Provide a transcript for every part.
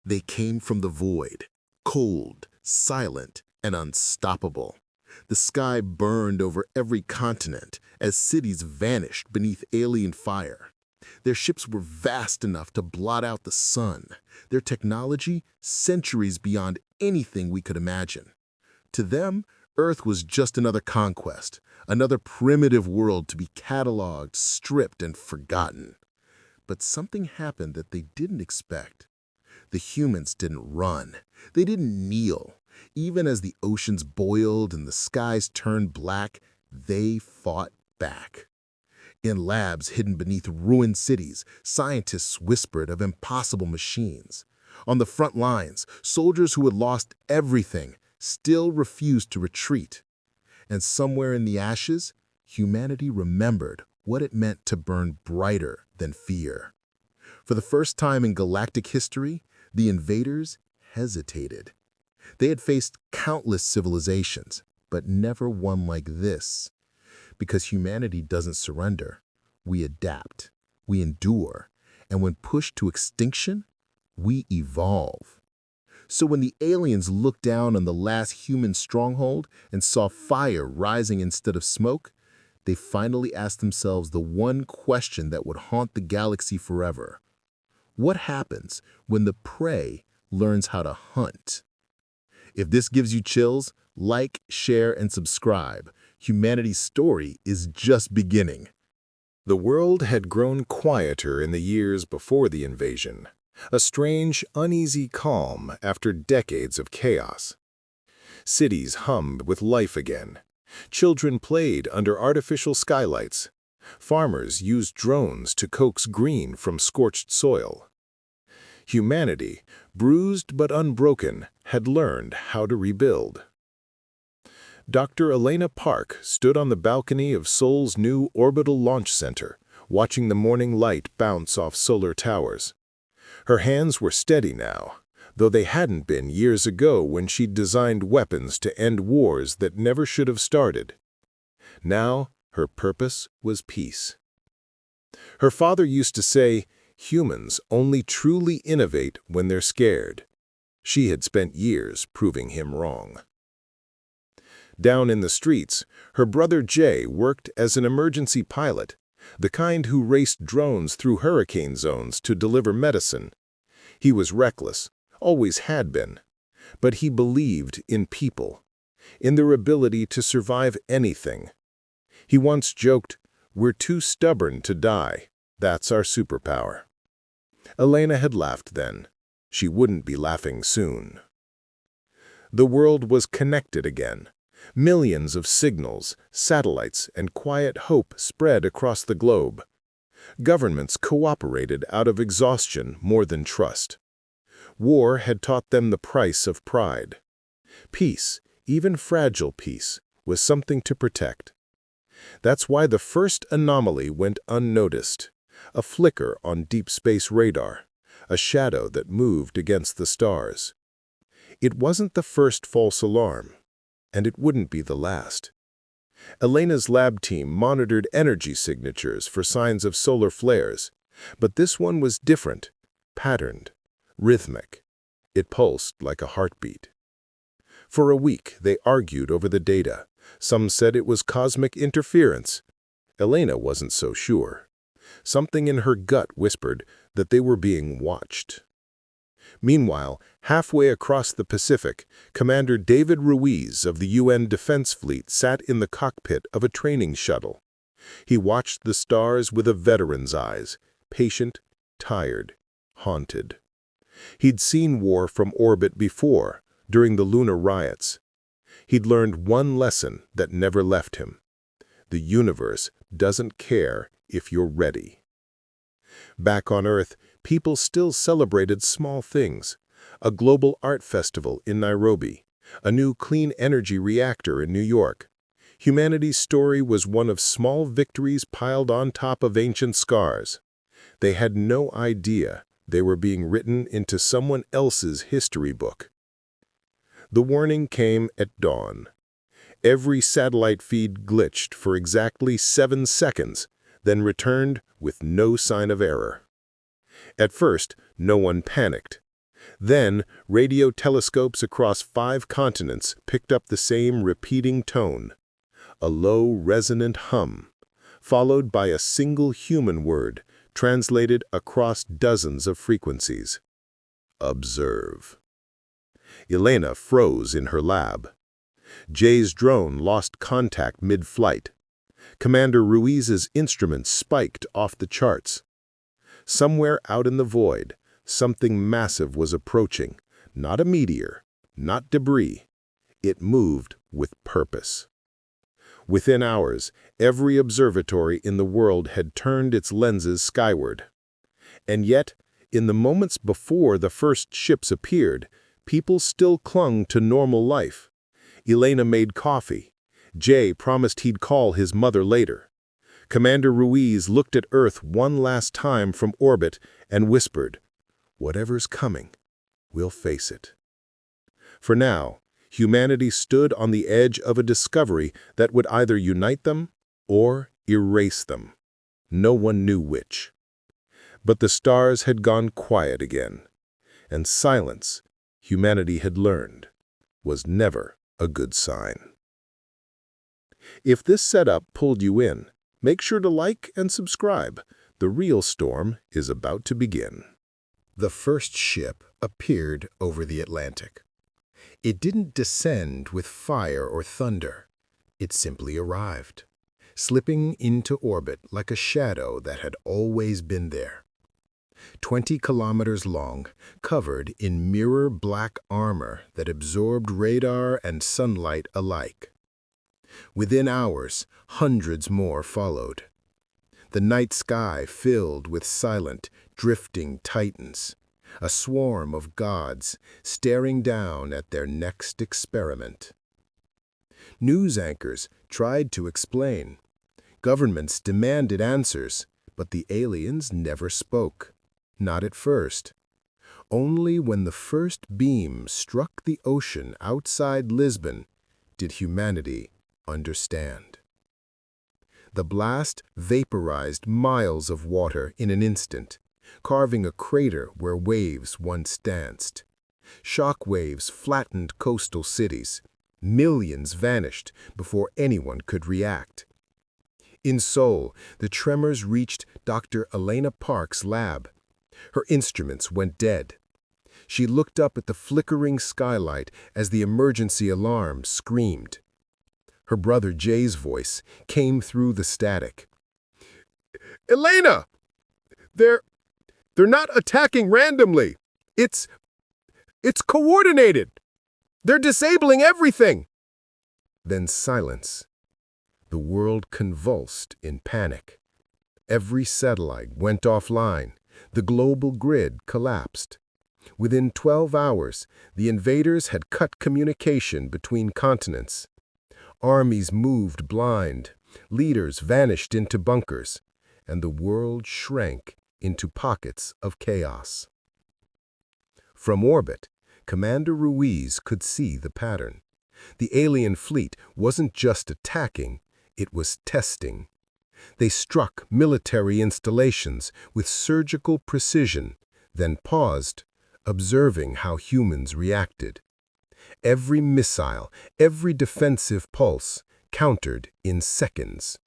They came from the void, cold, silent, and unstoppable. The sky burned over every continent as cities vanished beneath alien fire. Their ships were vast enough to blot out the sun, their technology centuries beyond anything we could imagine. To them, Earth was just another conquest, another primitive world to be cataloged, stripped, and forgotten. But something happened that they didn't expect. The humans didn't run. They didn't kneel. Even as the oceans boiled and the skies turned black, they fought back. In labs hidden beneath ruined cities, scientists whispered of impossible machines. On the front lines, soldiers who had lost everything still refused to retreat. And somewhere in the ashes, humanity remembered what it meant to burn brighter than fear. For the first time in galactic history, the invaders hesitated. They had faced countless civilizations, but never one like this. Because humanity doesn't surrender, we adapt, we endure, and when pushed to extinction, we evolve. So when the aliens looked down on the last human stronghold and saw fire rising instead of smoke, they finally asked themselves the one question that would haunt the galaxy forever. What happens when the prey learns how to hunt? If this gives you chills, like, share, and subscribe. Humanity's story is just beginning. The world had grown quieter in the years before the invasion, a strange, uneasy calm after decades of chaos. Cities hummed with life again. Children played under artificial skylights. Farmers used drones to coax green from scorched soil. Humanity, bruised but unbroken, had learned how to rebuild. Dr. Elena Park stood on the balcony of Seoul's new orbital launch center, watching the morning light bounce off solar towers. Her hands were steady now, though they hadn't been years ago when she'd designed weapons to end wars that never should have started. Now, her purpose was peace. Her father used to say, "Humans only truly innovate when they're scared." She had spent years proving him wrong. Down in the streets, her brother Jay worked as an emergency pilot, the kind who raced drones through hurricane zones to deliver medicine. He was reckless, always had been, but he believed in people, in their ability to survive anything. He once joked, "We're too stubborn to die. That's our superpower." Elena had laughed then. She wouldn't be laughing soon. The world was connected again. Millions of signals, satellites, and quiet hope spread across the globe. Governments cooperated out of exhaustion more than trust. War had taught them the price of pride. Peace, even fragile peace, was something to protect. That's why the first anomaly went unnoticed. A flicker on deep space radar, a shadow that moved against the stars. It wasn't the first false alarm, and it wouldn't be the last. Elena's lab team monitored energy signatures for signs of solar flares, but this one was different, patterned, rhythmic. It pulsed like a heartbeat. For a week, they argued over the data. Some said it was cosmic interference. Elena wasn't so sure. Something in her gut whispered that they were being watched. Meanwhile, halfway across the Pacific, Commander David Ruiz of the UN Defense Fleet sat in the cockpit of a training shuttle. He watched the stars with a veteran's eyes, patient, tired, haunted. He'd seen war from orbit before, during the lunar riots. He'd learned one lesson that never left him. The universe doesn't care if you're ready. Back on Earth, people still celebrated small things. A global art festival in Nairobi, a new clean energy reactor in New York. Humanity's story was one of small victories piled on top of ancient scars. They had no idea they were being written into someone else's history book. The warning came at dawn. Every satellite feed glitched for exactly 7 seconds, then returned with no sign of error. At first, no one panicked. Then, radio telescopes across 5 continents picked up the same repeating tone, a low, resonant hum, followed by a single human word translated across dozens of frequencies. Observe. Elena froze in her lab. Jay's drone lost contact mid-flight. Commander Ruiz's instruments spiked off the charts. Somewhere out in the void, something massive was approaching, not a meteor, not debris. It moved with purpose. Within hours, every observatory in the world had turned its lenses skyward. And yet, in the moments before the first ships appeared, people still clung to normal life. Elena made coffee. Jay promised he'd call his mother later. Commander Ruiz looked at Earth one last time from orbit and whispered, "Whatever's coming, we'll face it." For now, humanity stood on the edge of a discovery that would either unite them or erase them. No one knew which. But the stars had gone quiet again, and silence, humanity had learned, was never a good sign. If this setup pulled you in, make sure to like and subscribe. The real storm is about to begin. The first ship appeared over the Atlantic. It didn't descend with fire or thunder. It simply arrived, slipping into orbit like a shadow that had always been there. 20 kilometers long, covered in mirror-black armor that absorbed radar and sunlight alike. Within hours, hundreds more followed. The night sky filled with silent, drifting titans, a swarm of gods staring down at their next experiment. News anchors tried to explain. Governments demanded answers, but the aliens never spoke. Not at first. Only when the first beam struck the ocean outside Lisbon did humanity understand. The blast vaporized miles of water in an instant, carving a crater where waves once danced. Shock waves flattened coastal cities. Millions vanished before anyone could react. In Seoul, the tremors reached Dr. Elena Park's lab. Her instruments went dead. She looked up at the flickering skylight as the emergency alarm screamed. Her brother Jay's voice came through the static. "Elena! They're not attacking randomly. It's coordinated. They're disabling everything." Then silence. The world convulsed in panic. Every satellite went offline. The global grid collapsed. Within 12 hours, the invaders had cut communication between continents. Armies moved blind, leaders vanished into bunkers, and the world shrank into pockets of chaos. From orbit, Commander Ruiz could see the pattern. The alien fleet wasn't just attacking, it was testing. They struck military installations with surgical precision, then paused, observing how humans reacted. Every missile, every defensive pulse, countered in seconds.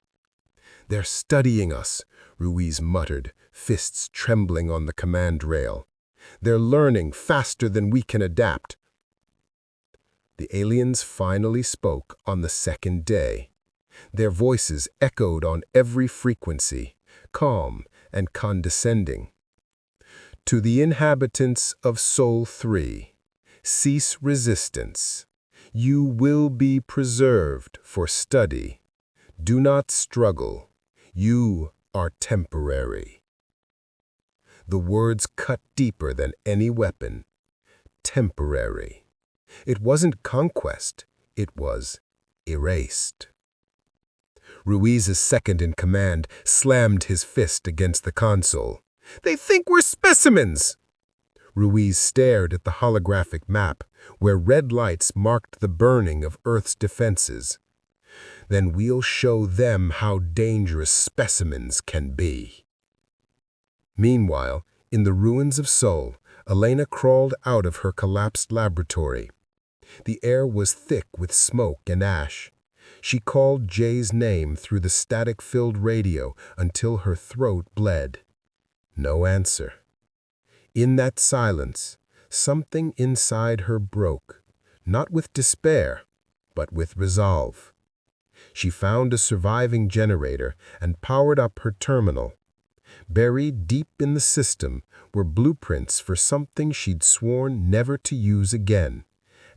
"They're studying us," Ruiz muttered, fists trembling on the command rail. "They're learning faster than we can adapt." The aliens finally spoke on the second day. Their voices echoed on every frequency, calm and condescending. "To the inhabitants of Sol 3, cease resistance. You will be preserved for study. Do not struggle. You are temporary." The words cut deeper than any weapon. Temporary. It wasn't conquest, it was erased. Ruiz's second-in-command slammed his fist against the console. "They think we're specimens!" Ruiz stared at the holographic map, where red lights marked the burning of Earth's defenses. "Then we'll show them how dangerous specimens can be." Meanwhile, in the ruins of Seoul, Elena crawled out of her collapsed laboratory. The air was thick with smoke and ash. She called Jay's name through the static-filled radio until her throat bled. No answer. In that silence, something inside her broke, not with despair, but with resolve. She found a surviving generator and powered up her terminal. Buried deep in the system were blueprints for something she'd sworn never to use again,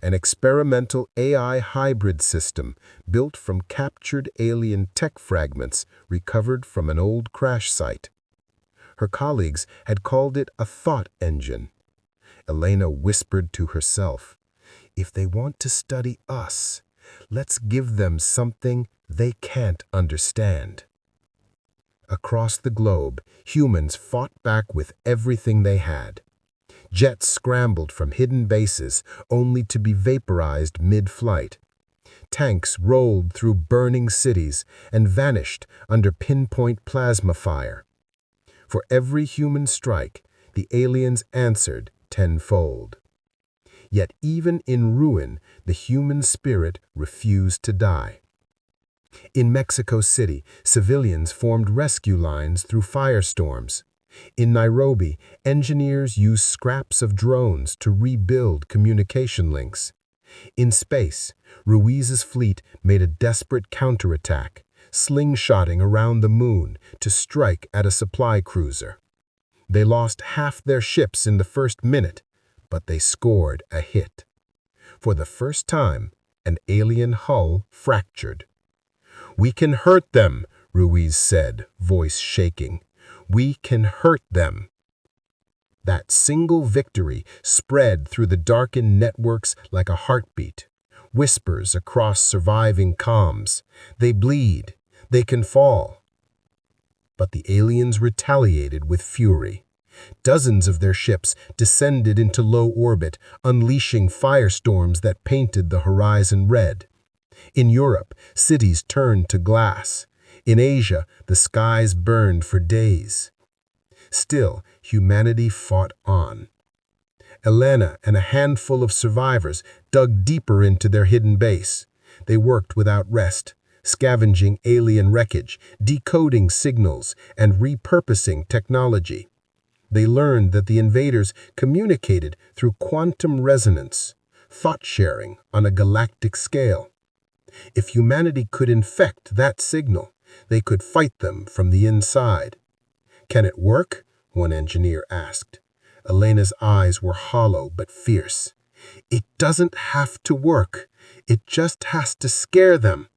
an experimental AI hybrid system built from captured alien tech fragments recovered from an old crash site. Her colleagues had called it a thought engine. Elena whispered to herself, "If they want to study us, let's give them something they can't understand." Across the globe, humans fought back with everything they had. Jets scrambled from hidden bases only to be vaporized mid-flight. Tanks rolled through burning cities and vanished under pinpoint plasma fire. For every human strike, the aliens answered tenfold. Yet even in ruin, the human spirit refused to die. In Mexico City, civilians formed rescue lines through firestorms. In Nairobi, engineers used scraps of drones to rebuild communication links. In space, Ruiz's fleet made a desperate counterattack, slingshotting around the moon to strike at a supply cruiser. They lost half their ships in the first minute, but they scored a hit. For the first time, an alien hull fractured. "We can hurt them," Ruiz said, voice shaking. "We can hurt them." That single victory spread through the darkened networks like a heartbeat. Whispers across surviving comms. "They bleed. They can fall." But the aliens retaliated with fury. Dozens of their ships descended into low orbit, unleashing firestorms that painted the horizon red. In Europe, cities turned to glass. In Asia, the skies burned for days. Still, humanity fought on. Elena and a handful of survivors dug deeper into their hidden base. They worked without rest, scavenging alien wreckage, decoding signals, and repurposing technology. They learned that the invaders communicated through quantum resonance, thought-sharing on a galactic scale. If humanity could infect that signal, they could fight them from the inside. "Can it work?" one engineer asked. Elena's eyes were hollow but fierce. "It doesn't have to work. It just has to scare them."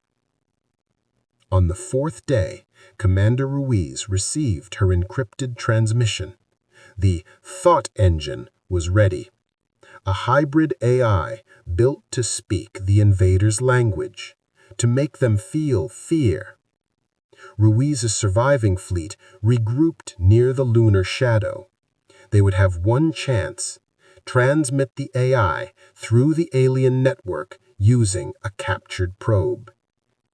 On the fourth day, Commander Ruiz received her encrypted transmission. The thought engine was ready. A hybrid AI built to speak the invaders' language, to make them feel fear. Ruiz's surviving fleet regrouped near the lunar shadow. They would have one chance: transmit the AI through the alien network using a captured probe.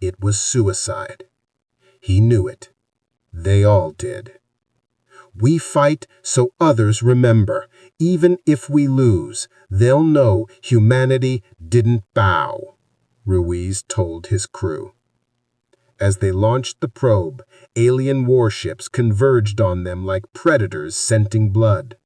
It was suicide. He knew it. They all did. "We fight so others remember. Even if we lose, they'll know humanity didn't bow," Ruiz told his crew. As they launched the probe, alien warships converged on them like predators scenting blood.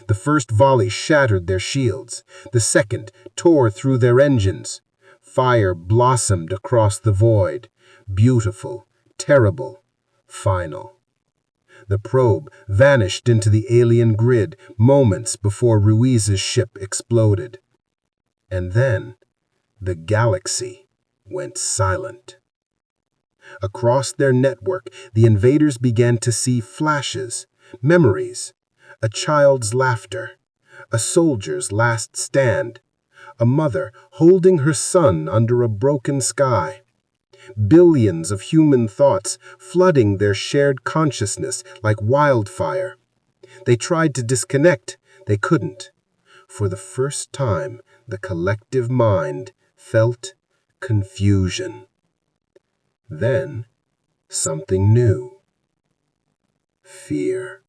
The first volley shattered their shields. The second tore through their engines. Fire blossomed across the void. Beautiful, terrible, final. The probe vanished into the alien grid moments before Ruiz's ship exploded. And then, the galaxy went silent. Across their network, the invaders began to see flashes, memories, a child's laughter, a soldier's last stand, a mother holding her son under a broken sky. Billions of human thoughts flooding their shared consciousness like wildfire. They tried to disconnect. They couldn't. For the first time, the collective mind felt confusion. Then, something new. Fear.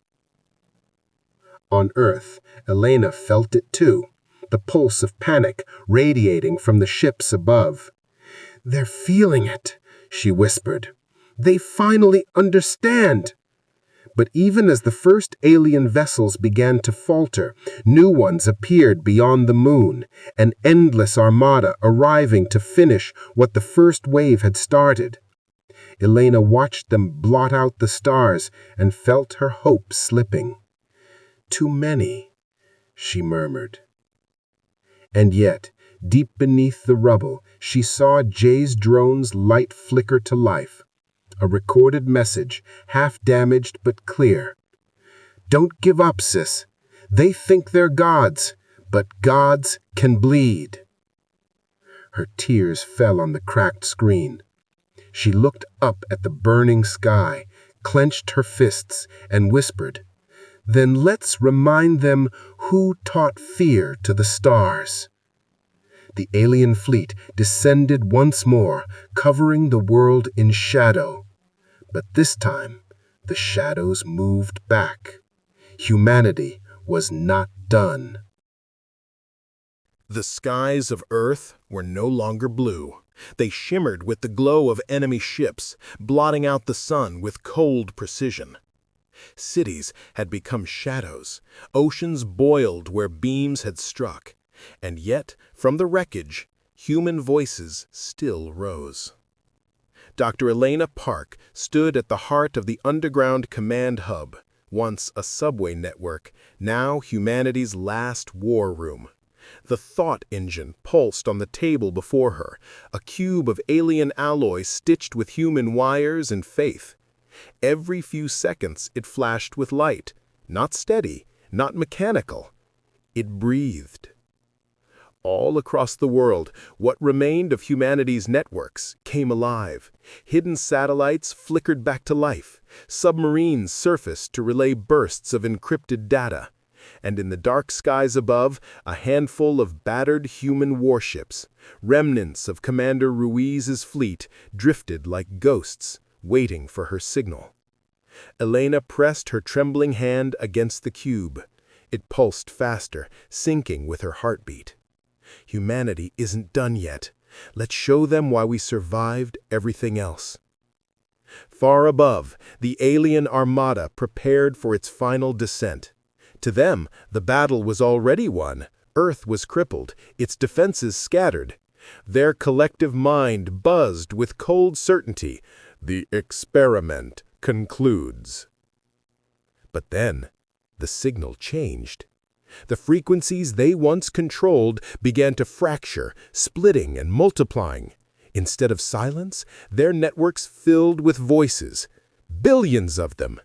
On Earth, Elena felt it too, the pulse of panic radiating from the ships above. "They're feeling it," she whispered. "They finally understand." But even as the first alien vessels began to falter, new ones appeared beyond the moon, an endless armada arriving to finish what the first wave had started. Elena watched them blot out the stars and felt her hope slipping. "Too many," she murmured. And yet, deep beneath the rubble, she saw Jay's drone's light flicker to life. A recorded message, half damaged but clear. "Don't give up, sis. They think they're gods, but gods can bleed." Her tears fell on the cracked screen. She looked up at the burning sky, clenched her fists, and whispered, "Then let's remind them who taught fear to the stars." The alien fleet descended once more, covering the world in shadow. But this time, the shadows moved back. Humanity was not done. The skies of Earth were no longer blue. They shimmered with the glow of enemy ships, blotting out the sun with cold precision. Cities had become shadows. Oceans boiled where beams had struck. And yet, from the wreckage, human voices still rose. Dr. Elena Park stood at the heart of the underground command hub, once a subway network, now humanity's last war room. The thought engine pulsed on the table before her, a cube of alien alloy stitched with human wires and faith. Every few seconds it flashed with light, not steady, not mechanical. It breathed. All across the world, what remained of humanity's networks came alive. Hidden satellites flickered back to life. Submarines surfaced to relay bursts of encrypted data. And in the dark skies above, a handful of battered human warships, remnants of Commander Ruiz's fleet, drifted like ghosts, waiting for her signal. Elena pressed her trembling hand against the cube. It pulsed faster, syncing with her heartbeat. Humanity isn't done yet. Let's show them why we survived everything else. Far above, the alien armada prepared for its final descent. To them, the battle was already won. Earth was crippled, its defenses scattered. Their collective mind buzzed with cold certainty. The experiment concludes. But then, the signal changed. The frequencies they once controlled began to fracture, splitting and multiplying. Instead of silence, their networks filled with voices, billions of them.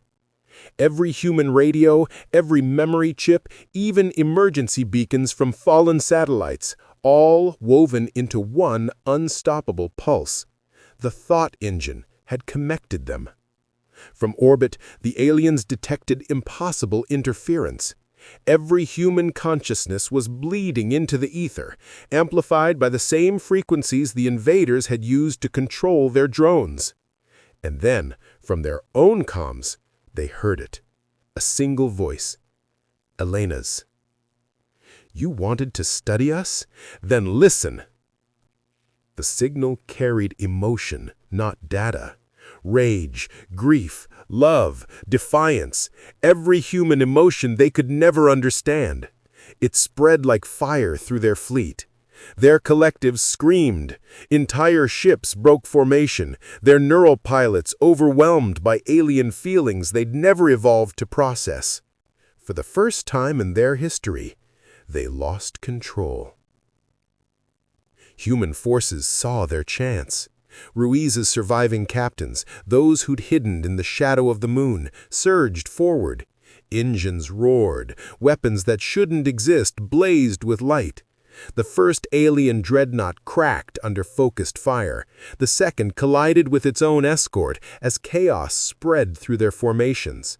Every human radio, every memory chip, even emergency beacons from fallen satellites, all woven into one unstoppable pulse. The thought engine had connected them. From orbit, the aliens detected impossible interference. Every human consciousness was bleeding into the ether, amplified by the same frequencies the invaders had used to control their drones. And then, from their own comms, they heard it. A single voice. Elena's. "You wanted to study us? Then listen." The signal carried emotion, not data. Rage, grief, love, defiance, every human emotion they could never understand. It spread like fire through their fleet. Their collectives screamed. Entire ships broke formation, their neural pilots overwhelmed by alien feelings they'd never evolved to process. For the first time in their history, they lost control. Human forces saw their chance. Ruiz's surviving captains, those who'd hidden in the shadow of the moon, surged forward. Engines roared. Weapons that shouldn't exist blazed with light. The first alien dreadnought cracked under focused fire. The second collided with its own escort as chaos spread through their formations.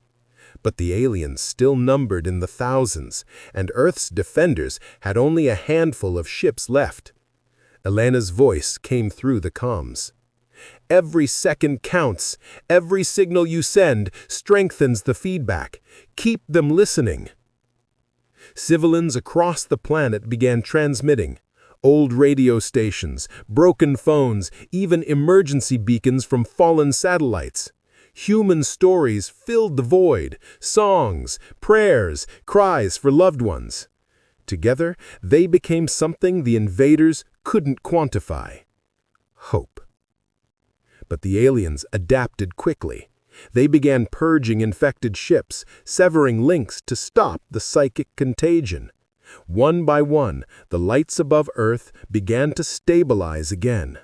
But the aliens still numbered in the thousands, and Earth's defenders had only a handful of ships left. Elena's voice came through the comms. "Every second counts. Every signal you send strengthens the feedback. Keep them listening." Civilians across the planet began transmitting. Old radio stations, broken phones, even emergency beacons from fallen satellites. Human stories filled the void, songs, prayers, cries for loved ones. Together, they became something the invaders couldn't quantify: hope. But the aliens adapted quickly. They began purging infected ships, severing links to stop the psychic contagion. One by one, the lights above Earth began to stabilize again.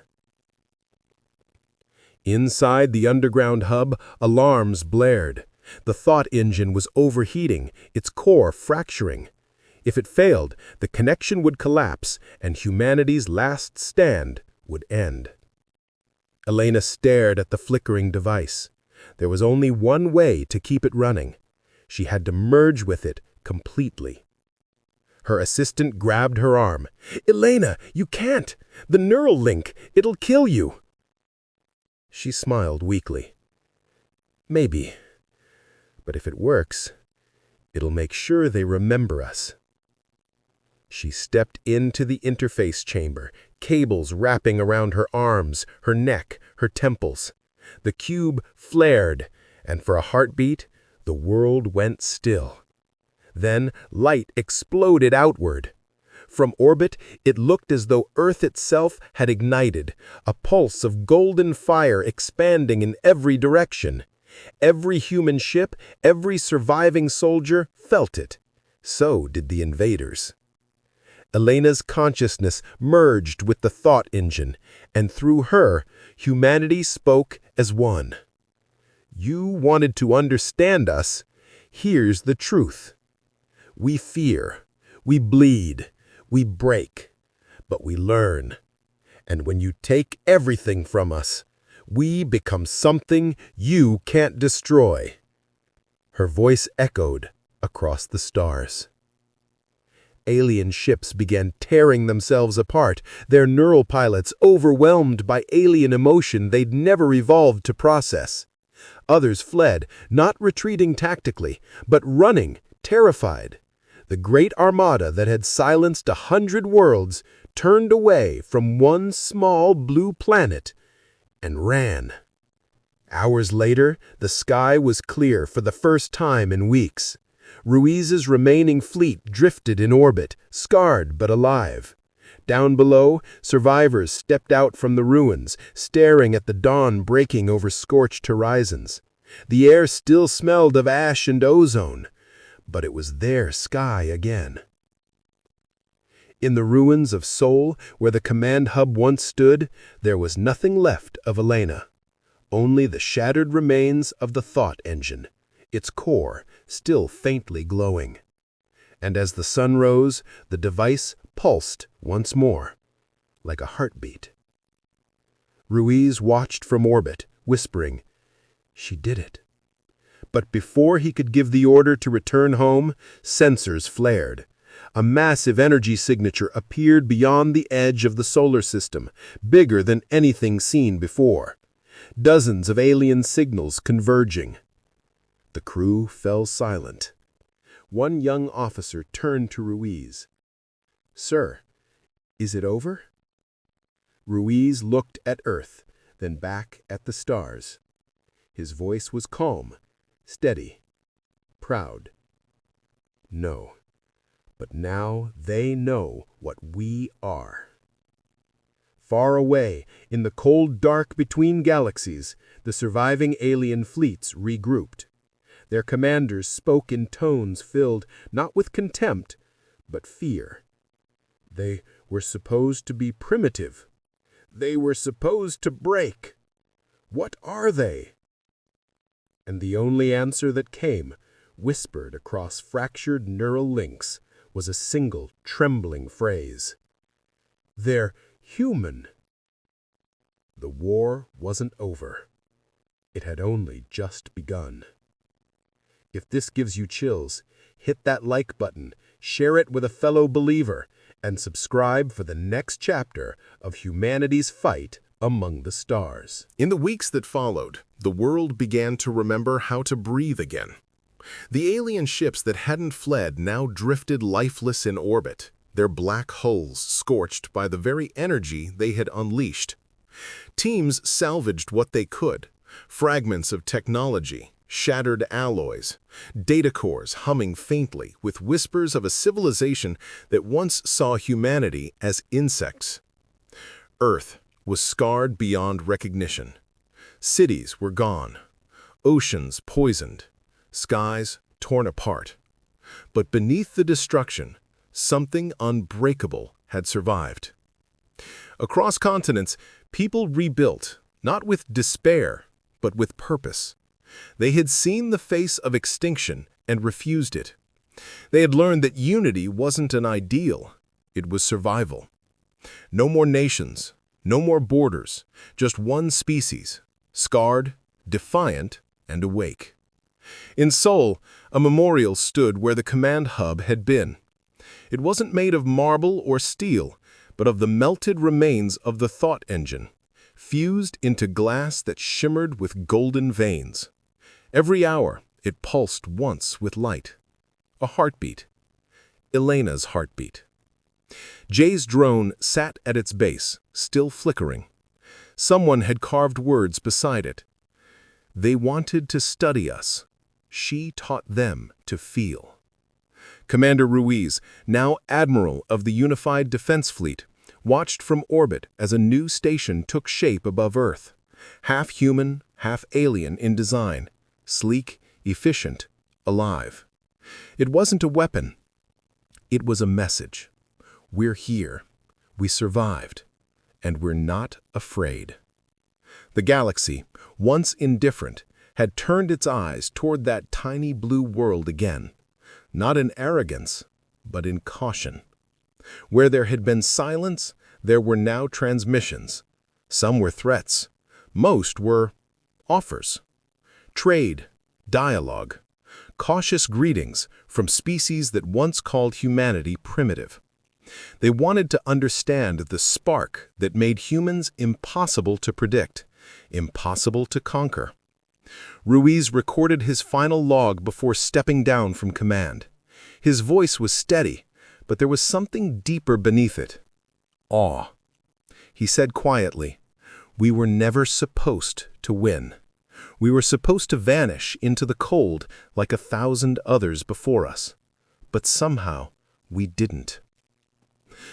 Inside the underground hub, alarms blared. The thought engine was overheating, its core fracturing. If it failed, the connection would collapse, and humanity's last stand would end. Elena stared at the flickering device. There was only one way to keep it running. She had to merge with it completely. Her assistant grabbed her arm. "Elena, you can't! The neural link, it'll kill you!" She smiled weakly. "Maybe. But if it works, it'll make sure they remember us." She stepped into the interface chamber, cables wrapping around her arms, her neck, her temples. The cube flared, and for a heartbeat, the world went still. Then light exploded outward. From orbit, it looked as though Earth itself had ignited, a pulse of golden fire expanding in every direction. Every human ship, every surviving soldier felt it. So did the invaders. Elena's consciousness merged with the thought engine, and through her, humanity spoke as one. "You wanted to understand us. Here's the truth. We fear, we bleed, we break, but we learn. And when you take everything from us, we become something you can't destroy." Her voice echoed across the stars. Alien ships began tearing themselves apart, their neural pilots overwhelmed by alien emotion they'd never evolved to process. Others fled, not retreating tactically, but running, terrified. The great armada that had silenced 100 worlds turned away from one small blue planet and ran. Hours later, the sky was clear for the first time in weeks. Ruiz's remaining fleet drifted in orbit, scarred but alive. Down below, survivors stepped out from the ruins, staring at the dawn breaking over scorched horizons. The air still smelled of ash and ozone, but it was their sky again. In the ruins of Sol, where the command hub once stood, there was nothing left of Elena. Only the shattered remains of the thought engine, its core still faintly glowing. And as the sun rose, the device pulsed once more, like a heartbeat. Ruiz watched from orbit, whispering, "She did it." But before he could give the order to return home, sensors flared. A massive energy signature appeared beyond the edge of the solar system, bigger than anything seen before. Dozens of alien signals converging. The crew fell silent. One young officer turned to Ruiz. "Sir, is it over?" Ruiz looked at Earth, then back at the stars. His voice was calm, steady, proud. "No, but now they know what we are." Far away, in the cold dark between galaxies, the surviving alien fleets regrouped. Their commanders spoke in tones filled not with contempt, but fear. They were supposed to be primitive. They were supposed to break. What are they? And the only answer that came, whispered across fractured neural links, was a single trembling phrase. "They're human." The war wasn't over. It had only just begun. If this gives you chills, hit that like button, share it with a fellow believer, and subscribe for the next chapter of humanity's fight among the stars. In the weeks that followed, the world began to remember how to breathe again. The alien ships that hadn't fled now drifted lifeless in orbit, their black hulls scorched by the very energy they had unleashed. Teams salvaged what they could, fragments of technology, shattered alloys, data cores humming faintly with whispers of a civilization that once saw humanity as insects. Earth was scarred beyond recognition. Cities were gone, oceans poisoned, skies torn apart. But beneath the destruction, something unbreakable had survived. Across continents, people rebuilt, not with despair, but with purpose. They had seen the face of extinction and refused it. They had learned that unity wasn't an ideal, it was survival. No more nations, no more borders, just one species, scarred, defiant, and awake. In Seoul, a memorial stood where the command hub had been. It wasn't made of marble or steel, but of the melted remains of the thought engine, fused into glass that shimmered with golden veins. Every hour, it pulsed once with light. A heartbeat. Elena's heartbeat. Jay's drone sat at its base, still flickering. Someone had carved words beside it. They wanted to study us. She taught them to feel. Commander Ruiz, now Admiral of the Unified Defense Fleet, watched from orbit as a new station took shape above Earth. Half human, half alien in design. Sleek, efficient, alive. It wasn't a weapon. It was a message. We're here. We survived. And we're not afraid. The galaxy, once indifferent, had turned its eyes toward that tiny blue world again, not in arrogance, but in caution. Where there had been silence, there were now transmissions. Some were threats. Most were offers. Trade, dialogue, cautious greetings from species that once called humanity primitive. They wanted to understand the spark that made humans impossible to predict, impossible to conquer. Ruiz recorded his final log before stepping down from command. His voice was steady, but there was something deeper beneath it. Awe. He said quietly, "We were never supposed to win. We were supposed to vanish into the cold like 1,000 others before us. But somehow, we didn't.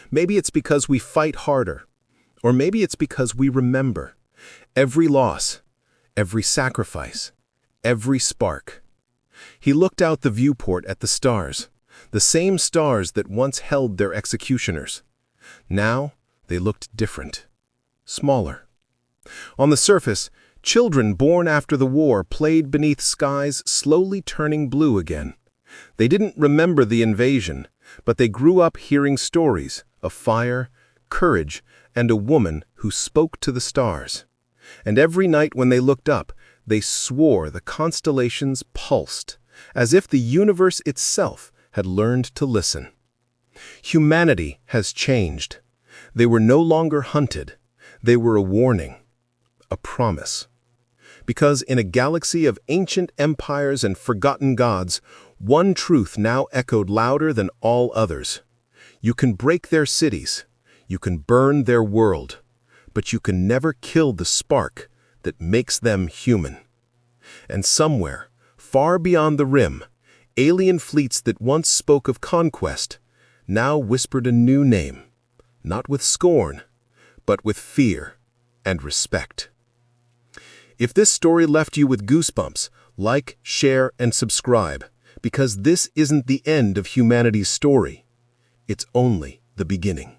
Maybe it's because we fight harder, or maybe it's because we remember. Every loss, every sacrifice, every spark." He looked out the viewport at the stars, the same stars that once held their executioners. Now, they looked different, smaller. On the surface, children born after the war played beneath skies slowly turning blue again. They didn't remember the invasion, but they grew up hearing stories of fire, courage, and a woman who spoke to the stars. And every night when they looked up, they swore the constellations pulsed, as if the universe itself had learned to listen. Humanity has changed. They were no longer hunted. They were a warning, a promise. Because in a galaxy of ancient empires and forgotten gods, one truth now echoed louder than all others. You can break their cities, you can burn their world, but you can never kill the spark that makes them human. And somewhere, far beyond the rim, alien fleets that once spoke of conquest now whispered a new name, not with scorn, but with fear and respect. If this story left you with goosebumps, like, share, and subscribe, because this isn't the end of humanity's story. It's only the beginning.